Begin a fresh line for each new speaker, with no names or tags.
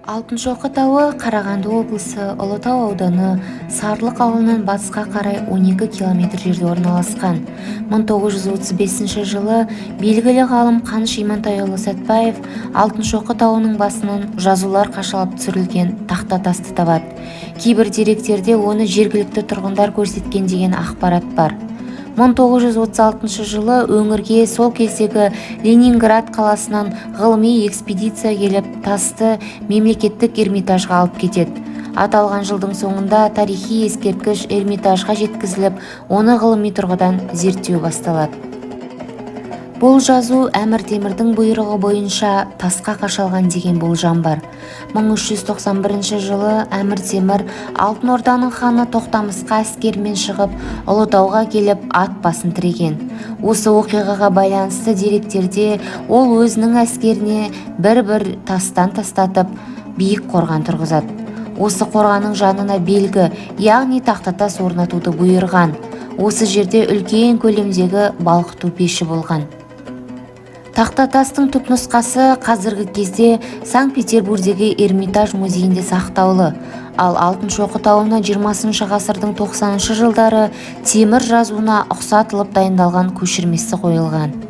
Алтыншоқы тауы Қарағанды облысы Ұлытау ауданы Сарлық ауылынан батысқа қарай 12 км жерде орналасқан. 1935 жылы белгілі ғалым Қаныш Имантайұлы Сәтбаев Алтыншоқы тауының басынан жазулар қашалып түсірілген тақта тасты табады. Кейбір деректерде оны жергілікті тұрғындар көрсеткен деген ақпарат бар. 1936 жылы өңірге сол кездегі Ленинград қаласынан ғылыми экспедиция келіп, тасты мемлекеттік Эрмитажға алып кетеді. Аталған жылдың соңында тарихи ескерткіш Эрмитажға жеткізіліп, оны ғылыми тұрғыдан зерттеу басталады. Бұл жазу Әмір Темірдің бұйрығы бойынша тасқа қашалған деген болжам бар. 1391 жылы Әмір Темір Алтын Орданың ханы Тоқтамысқа әскермен шығып, Ұлытауға келіп ат басын тіреген. Осы оқиғаға байланысты деректерде ол өзінің әскеріне бір-бір тастан тастатып, биік қорған тұрғызады. Осы қорғанның жанына белгі, яғни тақтатас орнатуды бұйырған. Осы жерде үлкен көлемдегі балқыту пеші болған. Тақтатастың түпнұсқасы қазіргі кезде Санкт-Петербургдегі Эрмитаж музейінде сақтаулы, ал Алтыншоқы тауына 20 ғасырдың 90 жылдары темір жазуына ұқсатылып дайындалған көшірмесі қойылған.